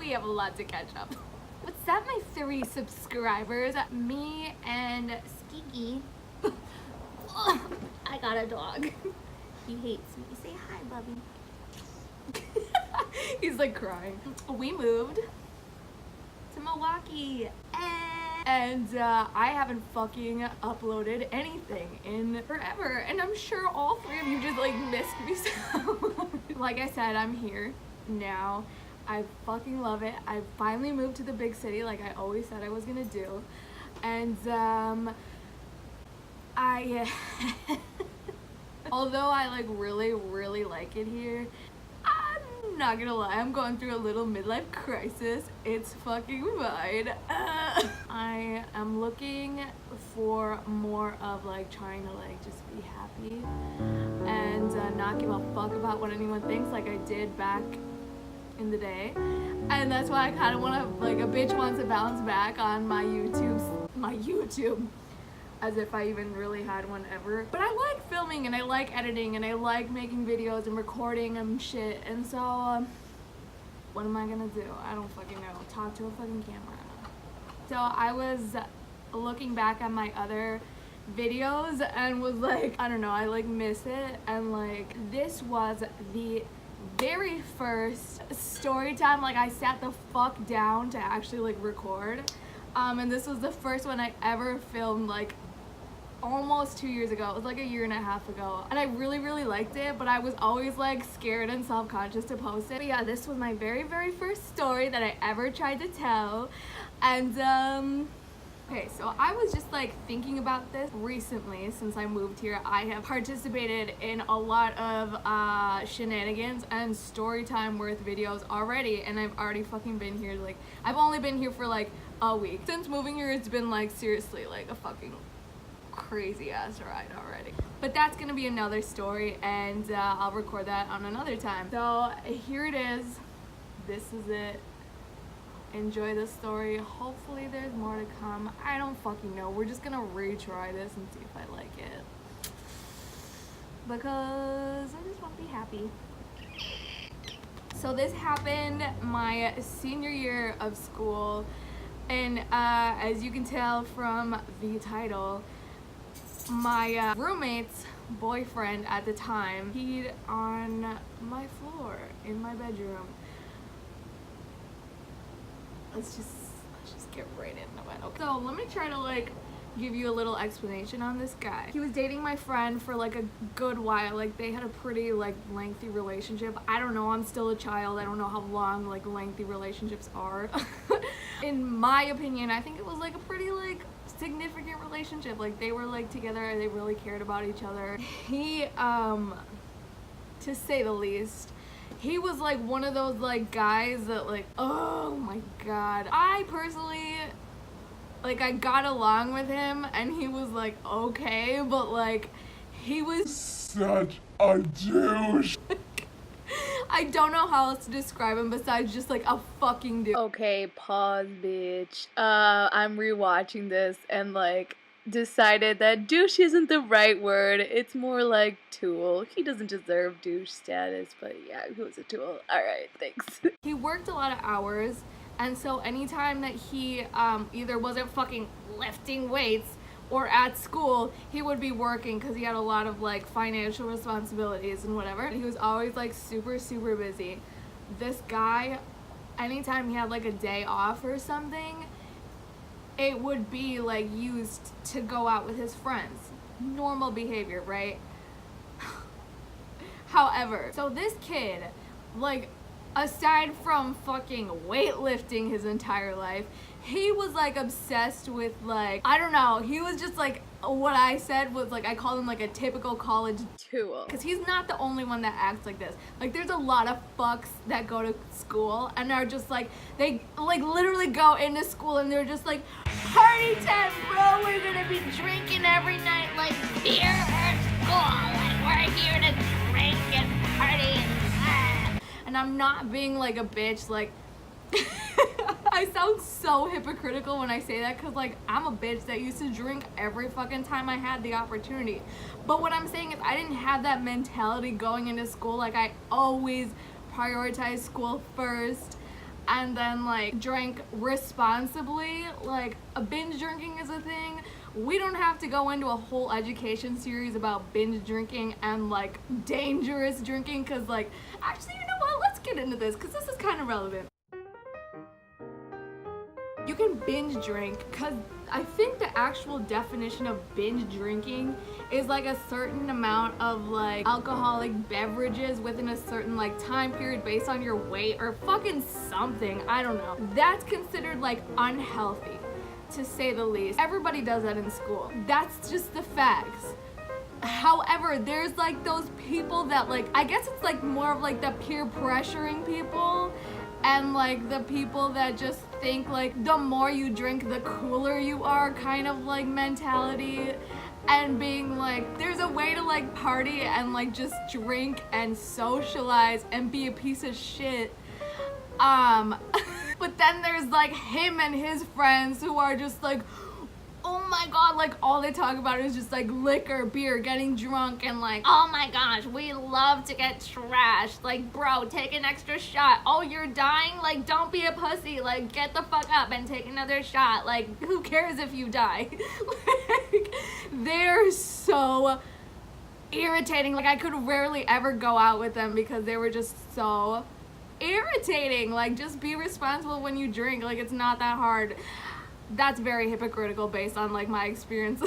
We have a lot to catch up. What's that, my 3 subscribers? Me and Skiki. I got a dog. He hates me. Say hi, Bubby. He's like crying. We moved to Milwaukee and I haven't fucking uploaded anything in forever, and I'm sure all 3 of you just like missed me so. Like I said, I'm here now. I fucking love it. I finally moved to the big city like I always said I was gonna do, and I although I like really like it here, I'm not gonna lie, I'm going through a little midlife crisis. It's fucking fine. I am looking for more of like trying to like just be happy and not give a fuck about what anyone thinks like I did back in the day. And that's why I kind of want to, like, a bitch wants to bounce back on my YouTube, as if I even really had one ever. But I like filming and I like editing and I like making videos and recording and shit, and so what am I gonna do? I don't fucking know. Talk to a fucking camera. So I was looking back at my other videos and was like, I don't know, I like miss it, and like this was the very first story time like I sat the fuck down to actually like record, and this was the first one I ever filmed like almost 2 years ago. It was like a year and a half ago, and I really liked it, but I was always like scared and self-conscious to post it. But yeah, this was my very first story that I ever tried to tell, and okay, so I was just like thinking about this recently. Since I moved here, I have participated in a lot of shenanigans and story time worth videos already, and I've already fucking been here, like, I've only been here for like a week. Since moving here, it's been like seriously like a fucking crazy ass ride already. But that's gonna be another story, and I'll record that on another time. So here it is. This is it. Enjoy the story. Hopefully there's more to come. I don't fucking know. We're just gonna retry this and see if I like it, because I just want to be happy. So this happened my senior year of school, and as you can tell from the title, my roommate's boyfriend at the time peed on my floor in my bedroom. Let's just get right into it. Okay. So let me try to like give you a little explanation on this guy. He was dating my friend for like a good while. Like they had a pretty like lengthy relationship. I don't know, I'm still a child. I don't know how long like lengthy relationships are. In my opinion, I think it was like a pretty like significant relationship. Like they were like together, they really cared about each other. He to say the least, he was like one of those like guys that like, oh my god, I personally like, I got along with him and he was like okay, but like he was such a douche. I don't know how else to describe him besides just like a fucking dude. Okay, pause, bitch. I'm rewatching this and like decided that douche isn't the right word. It's more like tool. He doesn't deserve douche status, but yeah, he was a tool. Alright, thanks. He worked a lot of hours, and so anytime that he either wasn't fucking lifting weights or at school, he would be working because he had a lot of like financial responsibilities and whatever. He was always like super busy. This guy, anytime he had like a day off or something, it would be like used to go out with his friends. Normal behavior, right? However, so this kid, like, aside from fucking weightlifting his entire life, he was like obsessed with like, I don't know, he was just like, what I said was like, I called him like a typical college tool, because he's not the only one that acts like this. Like there's a lot of fucks that go to school and are just like, they like literally go into school and they're just like, party time, bro, we're gonna be drinking every night like beer at school, like we're here to drink and party and I'm not being like a bitch, like I sound so hypocritical when I say that, because like I'm a bitch that used to drink every fucking time I had the opportunity. But what I'm saying is I didn't have that mentality going into school. Like I always prioritized school first. and then like drank responsibly. Like a binge drinking is a thing. We don't have to go into a whole education series about binge drinking and like dangerous drinking, because like, actually, you know what, let's get into this because this is kind of relevant. You can binge drink, because I think the actual definition of binge drinking is like a certain amount of like alcoholic beverages within a certain like time period based on your weight or fucking something. I don't know. That's considered like unhealthy, to say the least. Everybody does that in school. That's just the facts. However, there's like those people that like, I guess it's like more of like the peer pressuring people, and like the people that just think like the more you drink the cooler you are kind of like mentality, and being like there's a way to like party and like just drink and socialize and be a piece of shit. But then there's like him and his friends who are just like, oh my god, like all they talk about is just like liquor, beer, getting drunk, and like, oh my gosh, we love to get trashed. Like, bro, take an extra shot. Oh, you're dying? Like, don't be a pussy. Like, get the fuck up and take another shot. Like, who cares if you die? Like, they're so irritating. Like, I could rarely ever go out with them because they were just so irritating. Like, just be responsible when you drink. Like, it's not that hard. That's very hypocritical based on like my experience.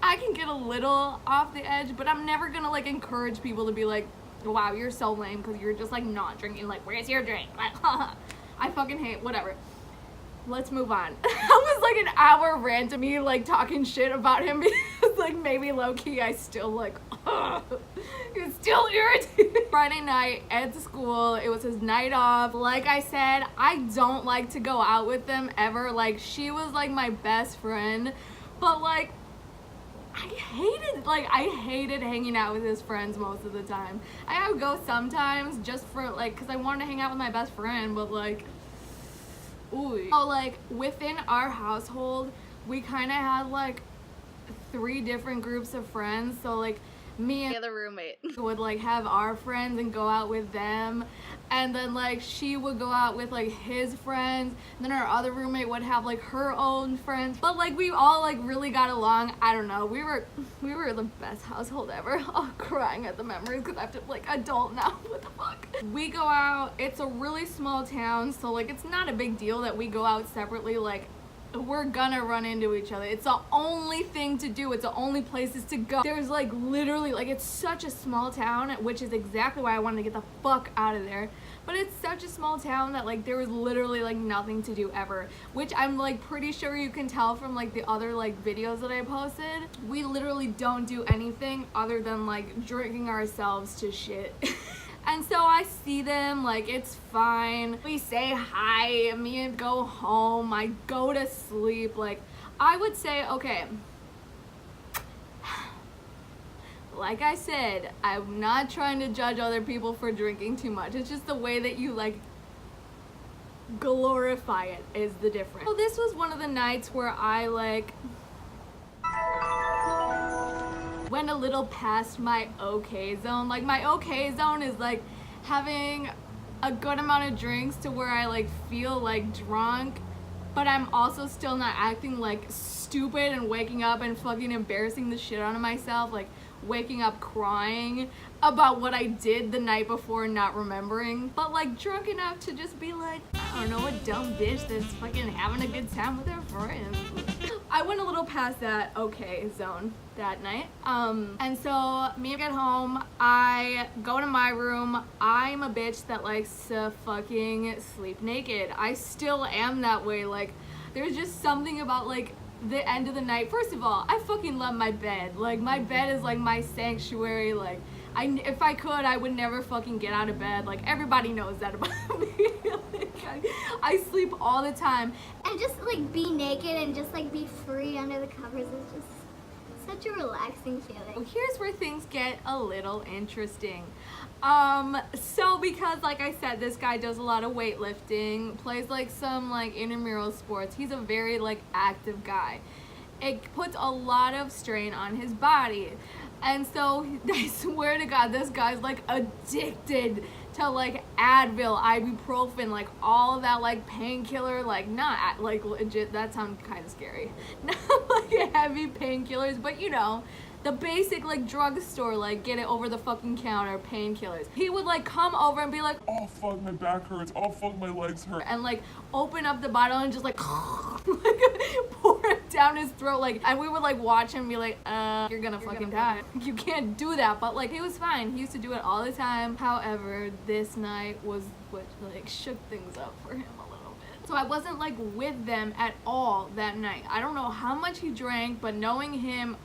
I can get a little off the edge, but I'm never gonna like encourage people to be like, wow, you're so lame because you're just like not drinking. Like, where's your drink? Like, I fucking hate, whatever. Let's move on. I was like an hour rant to me like talking shit about him because like maybe low-key I still like, it's still irritating. Friday night at school, it was his night off. Like I said, I don't like to go out with them ever. Like, she was like my best friend, but like I hated hanging out with his friends most of the time. I would go sometimes just for like, because I wanted to hang out with my best friend, but like, ooh. So like within our household, we kind of had like 3 different groups of friends. So like me and the other roommate would like have our friends and go out with them, and then like she would go out with like his friends, and then our other roommate would have like her own friends. But like we all like really got along. I don't know, we were the best household ever. Oh, crying at the memories because I have to like adult now. What the fuck? We go out, it's a really small town, so like it's not a big deal that we go out separately. Like, we're gonna run into each other. It's the only thing to do. It's the only places to go. There's like literally, like, it's such a small town, which is exactly why I wanted to get the fuck out of there. But it's such a small town that like there was literally like nothing to do ever, which I'm like pretty sure you can tell from like the other like videos that I posted. We literally don't do anything other than like drinking ourselves to shit. And so I see them, like, it's fine. We say hi, me and go home, I go to sleep. Like, I would say, okay, like I said, I'm not trying to judge other people for drinking too much. It's just the way that you, like, glorify it is the difference. So this was one of the nights where I, like, went a little past my okay zone. Like, my okay zone is like having a good amount of drinks to where I like feel like drunk, but I'm also still not acting like stupid and waking up and fucking embarrassing the shit out of myself, like waking up crying about what I did the night before and not remembering, but like drunk enough to just be like, I don't know, a dumb bitch that's fucking having a good time with her friends. I went a little past that okay zone that night. And so me get home, I go to my room. I'm a bitch that likes to fucking sleep naked. I still am that way. Like, there's just something about like the end of the night. First of all, I fucking love my bed. Like, my bed is like my sanctuary. Like, if I could, I would never fucking get out of bed. Like, everybody knows that about me. Like, I sleep all the time. And just like be naked and just like be free under the covers is just such a relaxing feeling. Here's where things get a little interesting. So because like I said, this guy does a lot of weightlifting, plays like some like intramural sports. He's a very like active guy. It puts a lot of strain on his body. And so I swear to God, this guy's like addicted to like Advil, ibuprofen, like all of that like painkiller, like not like legit, that sounds kind of scary. Not like heavy painkillers, but you know, the basic like drugstore, like get it over the fucking counter painkillers. He would like come over and be like, oh fuck, my back hurts, oh fuck, my legs hurt, and like open up the bottle and just like, like pour it down his throat, like, and we would like watch him be like, you're gonna fucking die. You can't do that. But like, he was fine. He used to do it all the time. However, this night was what like shook things up for him a little bit. So I wasn't like with them at all that night. I don't know how much he drank, but knowing him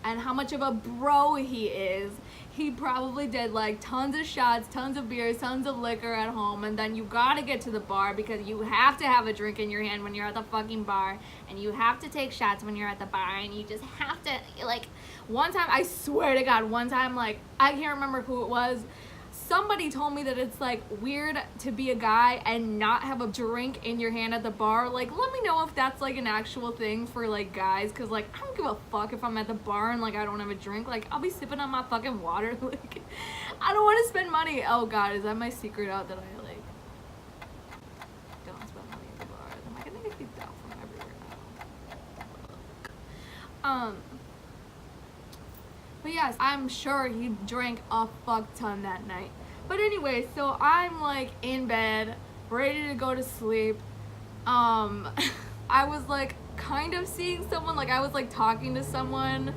and how much of a bro he is, he probably did like tons of shots, tons of beers, tons of liquor at home, and then you gotta get to the bar because you have to have a drink in your hand when you're at the fucking bar, and you have to take shots when you're at the bar, and you just have to, like, one time, I swear to God, one time, like, I can't remember who it was, somebody told me that it's like weird to be a guy and not have a drink in your hand at the bar. Like, let me know if that's like an actual thing for like guys, because like I don't give a fuck if I'm at the bar and like I don't have a drink. Like, I'll be sipping on my fucking water. Like, I don't want to spend money. Oh God, is that my secret out that I like don't spend money at the bar? Am I gonna get kicked out from everywhere now? But yes, I'm sure he drank a fuck ton that night. But anyway, so I'm like in bed, ready to go to sleep. I was like kind of seeing someone, like I was like talking to someone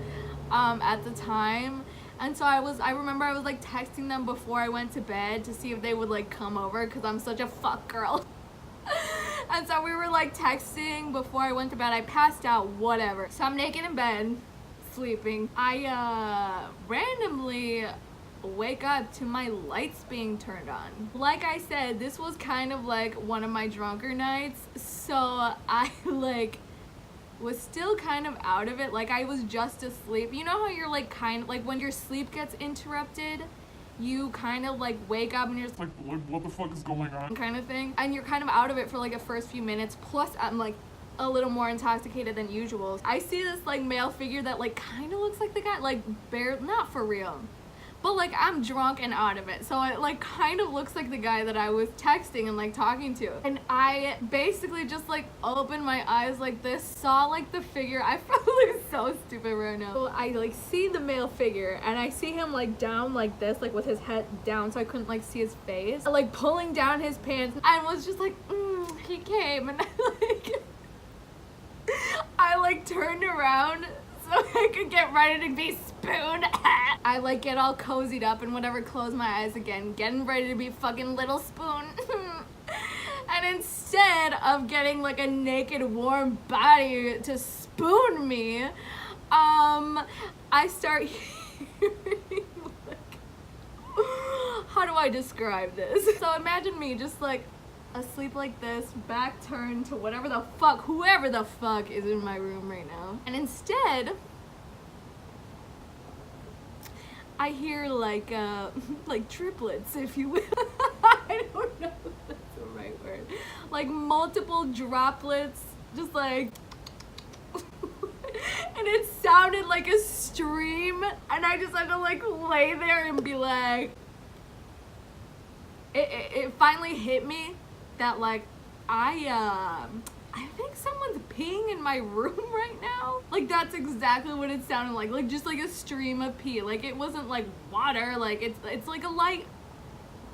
at the time. And so I remember I was like texting them before I went to bed to see if they would like come over, because I'm such a fuck girl. And so we were like texting before I went to bed. I passed out, whatever. So I'm naked in bed, sleeping. I randomly wake up to my lights being turned on. Like I said, this was kind of like one of my drunker nights, so I like was still kind of out of it. Like, I was just asleep. You know how you're like kind of like when your sleep gets interrupted, you kind of like wake up and you're just like what the fuck is going on kind of thing, and you're kind of out of it for like the first few minutes. Plus I'm like a little more intoxicated than usual. I see this like male figure that like kind of looks like the guy, like bare, not for real, but like I'm drunk and out of it, so it like kind of looks like the guy that I was texting and like talking to. And I basically just like opened my eyes like this, saw like the figure. I probably look so stupid right now. So I like see the male figure and I see him like down like this, like with his head down, so I couldn't like see his face, like pulling down his pants, and was just like he came. And I like turned around so I could get ready to be spooned. I like get all cozied up and whatever, close my eyes again, getting ready to be fucking little spoon. And instead of getting like a naked warm body to spoon me, I start hearing like, how do I describe this? So imagine me just like asleep like this, back turned to whatever the fuck, whoever the fuck is in my room right now. And instead, I hear like triplets, if you will. I don't know if that's the right word. Like multiple droplets, just like, and it sounded like a stream, and I just had to like lay there and be like, it finally hit me that like I think someone's peeing in my room right now. Like, that's exactly what it sounded like just like a stream of pee. Like, it wasn't like water, like it's like a light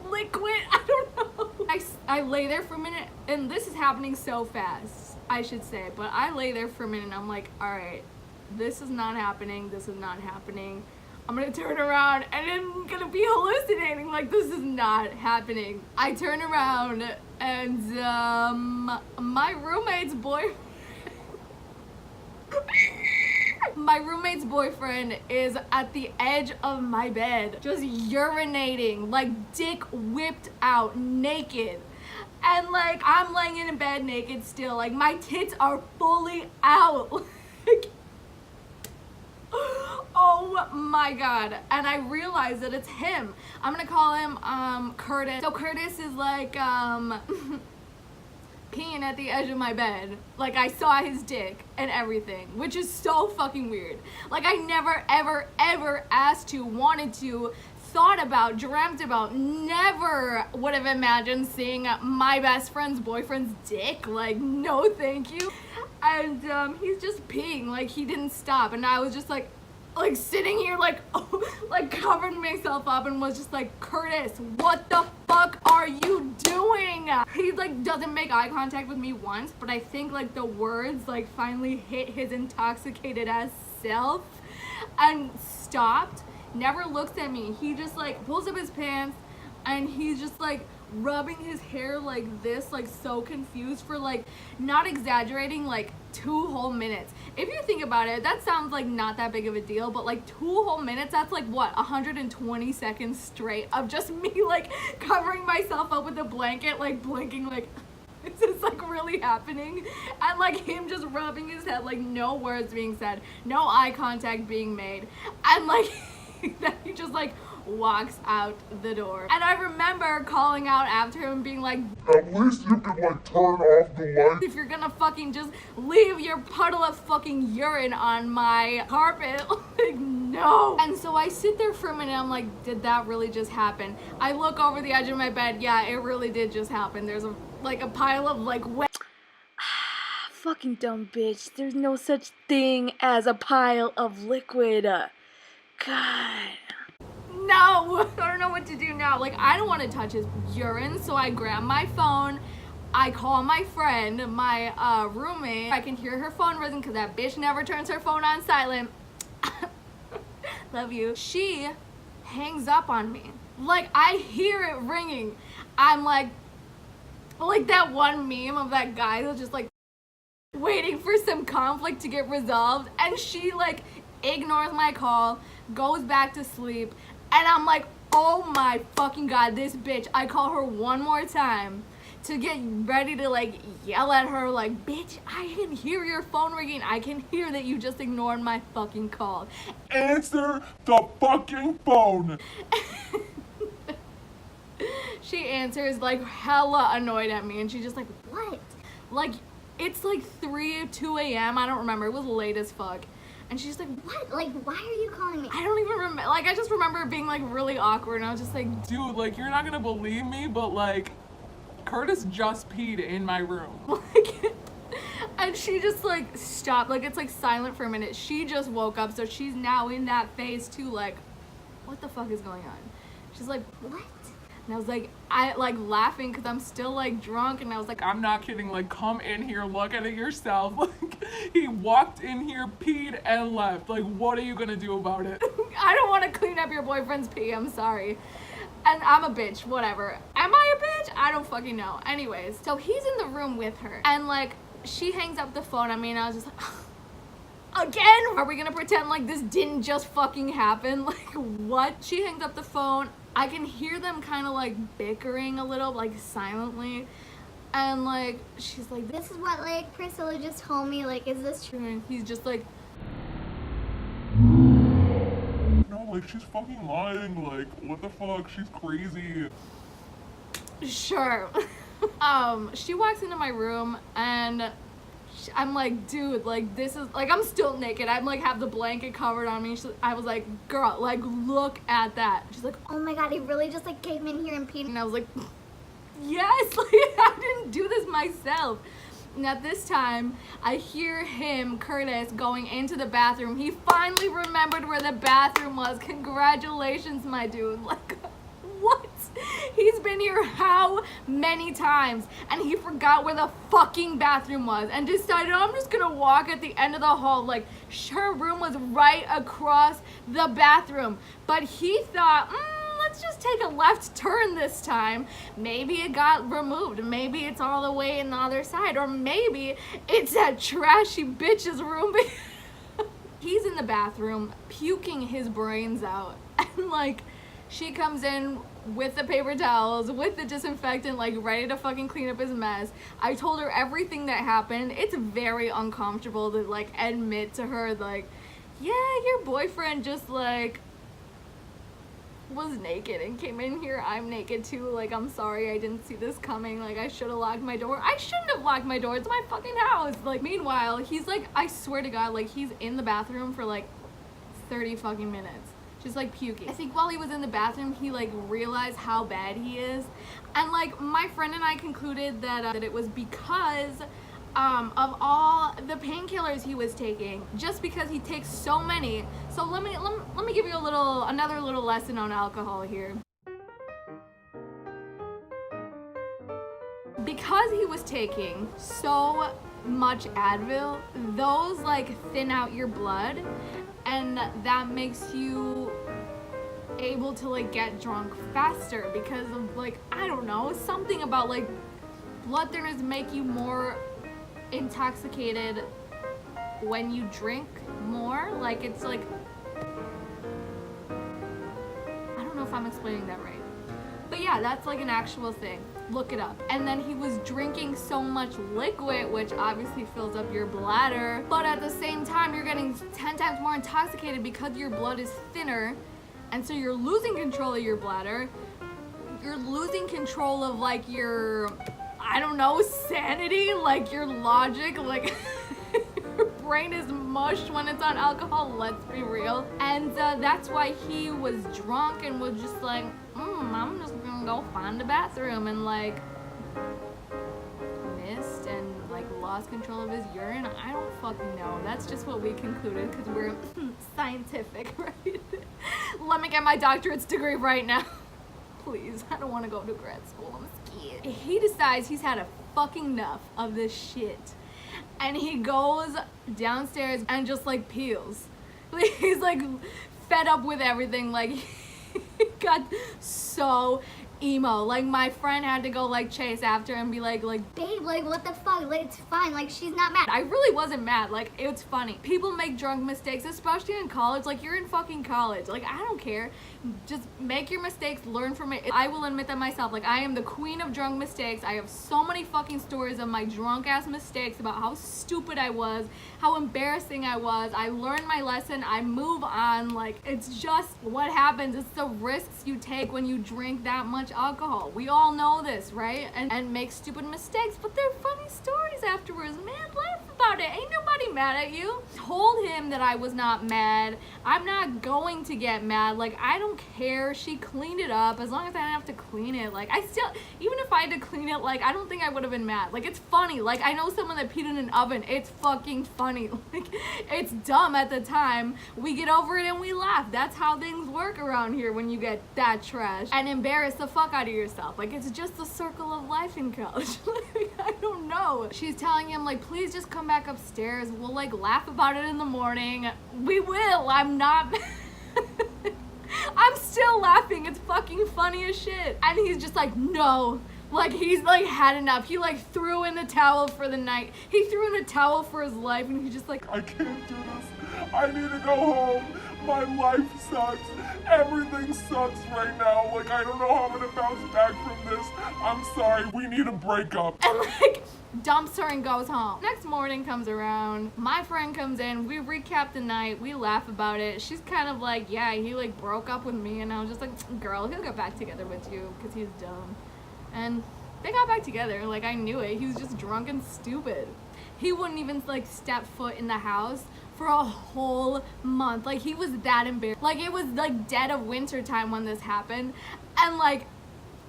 liquid. I don't know. I lay there for a minute, and this is happening so fast, I should say, but I lay there for a minute and I'm like, all right, this is not happening, this is not happening. I'm gonna turn around and I'm gonna be hallucinating, like this is not happening. I turn around and my roommate's boyfriend is at the edge of my bed, just urinating, like dick whipped out, naked. And like I'm laying in bed naked still, like my tits are fully out. Like, oh my God. And I realize that it's him. I'm gonna call him Curtis. So Curtis is like peeing at the edge of my bed. Like, I saw his dick and everything, which is so fucking weird. Like, I never ever ever asked to, wanted to, thought about, dreamt about, never would have imagined seeing my best friend's boyfriend's dick. Like, no thank you. And he's just peeing, like he didn't stop, and I was just like sitting here like like covering myself up and was just like, Curtis, what the fuck are you doing? He like doesn't make eye contact with me once, but I think like the words like finally hit his intoxicated ass self and stopped, never looks at me. He just like pulls up his pants and he's just like rubbing his hair like this, like so confused for like, not exaggerating, like 2 whole minutes. If you think about it, that sounds like not that big of a deal, but like 2 whole minutes, that's like what, 120 seconds straight of just me like covering myself up with a blanket, like blinking like, is this like really happening? And like him just rubbing his head, like no words being said, no eye contact being made, and like then he just like walks out the door. And I remember calling out after him being like, At least you can like turn off the light. if you're gonna fucking just leave your puddle of fucking urine on my carpet, like no. And so I sit there for a minute, I'm like, did that really just happen? I look over the edge of my bed, yeah, it really did just happen. There's a pile of like wet fucking dumb bitch. There's no such thing as a pile of liquid. God. No! I don't know what to do now. Like, I don't want to touch his urine, so I grab my phone. I call my friend, my roommate. I can hear her phone ringing because that bitch never turns her phone on silent. Love you. She hangs up on me. Like, I hear it ringing. I'm like that one meme of that guy who's just like waiting for some conflict to get resolved, and she like ignores my call, goes back to sleep, and I'm like, oh my fucking god, this bitch. I call her one more time to get ready to like yell at her like, bitch, I can hear your phone ringing. I can hear that you just ignored my fucking call. Answer the fucking phone. She answers like hella annoyed at me, and she's just like, what? Like, it's like 2 a.m. I don't remember. It was late as fuck. And she's like, What? Like, why are you calling me? I don't even remember. Like, I just remember it being like really awkward, and I was just like, Dude, like you're not gonna believe me, but like Curtis just peed in my room. like, and she just like stopped. Like, it's like silent for a minute. She just woke up, so she's now in that phase too. Like, what the fuck is going on? She's like, What? and I was like, I like laughing because I'm still like drunk, and I was like, I'm not kidding, like come in here, look at it yourself. Like he walked in here, peed, and left. Like what are you gonna do about it? I don't want to clean up your boyfriend's pee. I'm sorry. And I'm a bitch, whatever. Am I a bitch? I don't fucking know. Anyways, so he's in the room with her, and like she hangs up the phone on me, and I was just like, again? Are we gonna pretend like this didn't just fucking happen? Like, what? She hangs up the phone. I can hear them kind of like bickering a little, like silently. And like, she's like, This is what like Priscilla just told me. Like, is this true? and he's just like, No, like she's fucking lying. Like what the fuck? She's crazy. sure. She walks into my room, and I'm like, dude, like this is like, I'm still naked. I'm like have the blanket covered on me. I was like, girl, like look at that. She's like, Oh my god, he really just like came in here and peed. and I was like, yes, like I didn't do this myself. And at this time, I hear him, Curtis, going into the bathroom. He finally remembered where the bathroom was. Congratulations, my dude. Like, what? He's been here how many times? And he forgot where the fucking bathroom was and decided, I'm just gonna walk at the end of the hall. Like, her room was right across the bathroom. But he thought, let's just take a left turn this time. Maybe it got removed. Maybe it's all the way in the other side. Or maybe it's that trashy bitch's room. He's in the bathroom puking his brains out. And like, she comes in with the paper towels, with the disinfectant, like ready to fucking clean up his mess. I told her everything that happened. It's very uncomfortable to like admit to her, like, yeah, your boyfriend just like was naked and came in here. I'm naked too. Like, I'm sorry, I didn't see this coming. Like, I should have locked my door. I shouldn't have locked my door. It's my fucking house. Like, meanwhile, he's like, I swear to God, like he's in the bathroom for like 30 fucking minutes. just like puking. I think while he was in the bathroom, he like realized how bad he is. And like my friend and I concluded that it was because of all the painkillers he was taking, just because he takes so many. So let me give you another little lesson on alcohol here. Because he was taking so much Advil, those like thin out your blood, and that makes you able to like get drunk faster because of like, I don't know, something about like blood thinners make you more intoxicated when you drink more. Like it's like, I don't know if I'm explaining that right, but yeah, that's like an actual thing. Look it up. And then he was drinking so much liquid, which obviously fills up your bladder, but at the same time you're getting 10 times more intoxicated because your blood is thinner, and so you're losing control of your bladder. You're losing control of like your, I don't know, sanity, like your logic, like your brain is mushed when it's on alcohol, let's be real. And that's why he was drunk and was just like, I'm just gonna go find a bathroom, and like missed and like lost control of his urine. I don't fucking know. That's just what we concluded because we're scientific, right? Let me get my doctorate's degree right now. Please, I don't want to go to grad school. I'm scared. He decides he's had a fucking enough of this shit, and he goes downstairs and just like peels. He's like fed up with everything. Like he got so emo. Like my friend had to go like chase after and be like Babe, like what the fuck? Like it's fine. Like she's not mad. I really wasn't mad. Like it's funny. People make drunk mistakes, especially in college. Like you're in fucking college. Like I don't care. Just make your mistakes, learn from it. I will admit that myself. Like I am the queen of drunk mistakes. I have so many fucking stories of my drunk ass mistakes about how stupid I was, how embarrassing I was. I learned my lesson. I move on. Like it's just what happens. It's the risks you take when you drink that much alcohol. We all know this, right? And make stupid mistakes, but they're funny stories afterwards. Man, laugh about it. Ain't nobody mad at you. Told him that I was not mad. I'm not going to get mad. Like I don't care. She cleaned it up. As long as I didn't have to clean it. Like I still, even if I had to clean it, like I don't think I would have been mad. Like it's funny. Like I know someone that peed in an oven. It's fucking funny. Like it's dumb at the time. We get over it and we laugh. That's how things work around here when you get that trash and embarrass the fuck out of yourself. Like it's just the circle of life in college. Like I don't know. She's telling him like, please just come back upstairs. We'll like laugh about it in the morning. We will. I'm not I'm still laughing. It's fucking funny as shit. And he's just like, no. Like he's like had enough. He like threw in the towel for the night. He threw in a towel for his life, and he's just like, I can't do this. I need to go home. My life sucks. Everything sucks right now. Like, I don't know how I'm gonna bounce back from this. I'm sorry. We need a breakup. and like dumps her and goes home. Next morning comes around. My friend comes in. We recap the night. We laugh about it. She's kind of like, yeah, he like broke up with me, and I was just like, girl, he'll get back together with you because he's dumb. And they got back together. Like I knew it. He was just drunk and stupid. He wouldn't even like step foot in the house for a whole month. Like he was that embarrassed. Like it was like dead of winter time when this happened, and like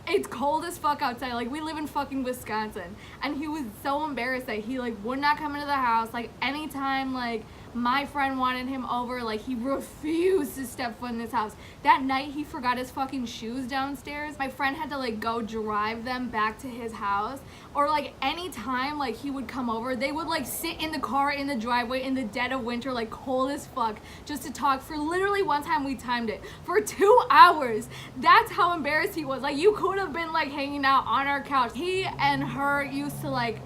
it's cold as fuck outside. Like we live in fucking Wisconsin, and he was so embarrassed that he like would not come into the house. Like anytime like my friend wanted him over, like he refused to step foot in this house. That night he forgot his fucking shoes downstairs. My friend had to like go drive them back to his house. Or like anytime like he would come over, they would like sit in the car in the driveway in the dead of winter, like cold as fuck, just to talk for literally one time we timed it for 2 hours. That's how embarrassed he was. Like you could have been like hanging out on our couch. He and her used to like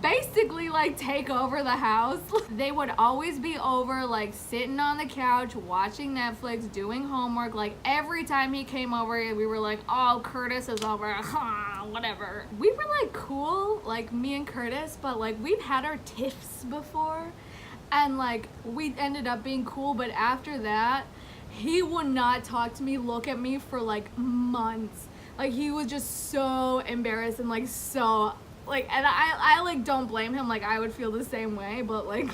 basically like take over the house. They would always be over like sitting on the couch watching Netflix, doing homework. Like every time he came over we were like, oh, Curtis is over, whatever. We were like cool, like me and Curtis, but like we've had our tiffs before, and like we ended up being cool. But after that he would not talk to me, look at me for like months. Like he was just so embarrassed and like so like, and I like don't blame him. Like I would feel the same way, but like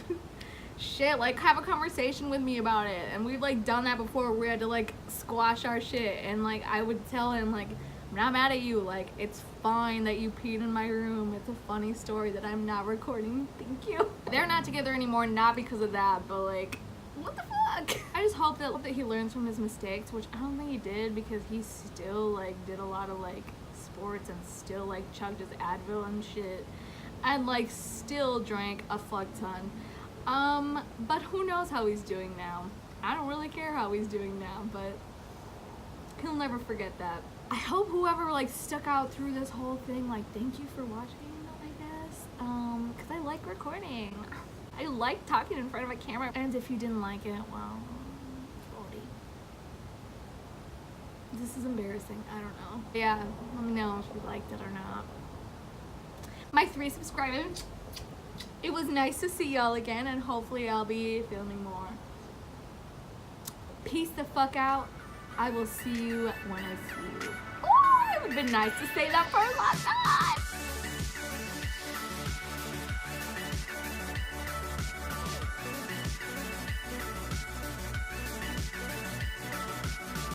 shit, like have a conversation with me about it. And we've like done that before where we had to like squash our shit, and like I would tell him like, I'm not mad at you, like it's fine that you peed in my room, it's a funny story that I'm not recording, thank you. They're not together anymore, not because of that, but like, what the fuck? I just hope that he learns from his mistakes, which I don't think he did, because he still like did a lot of like sports and still like chugged his Advil and shit, and like still drank a fuck ton. But who knows how he's doing now. I don't really care how he's doing now, but he'll never forget that. I hope whoever like stuck out through this whole thing, like thank you for watching, I guess, because I like recording. I like talking in front of a camera. And if you didn't like it, well, sorry. This is embarrassing, I don't know. Yeah, let me know if you liked it or not. My 3 subscribers, it was nice to see y'all again, and hopefully I'll be filming more. Peace the fuck out. I will see you when I see you. Oh, it would have been nice to say that for a long time.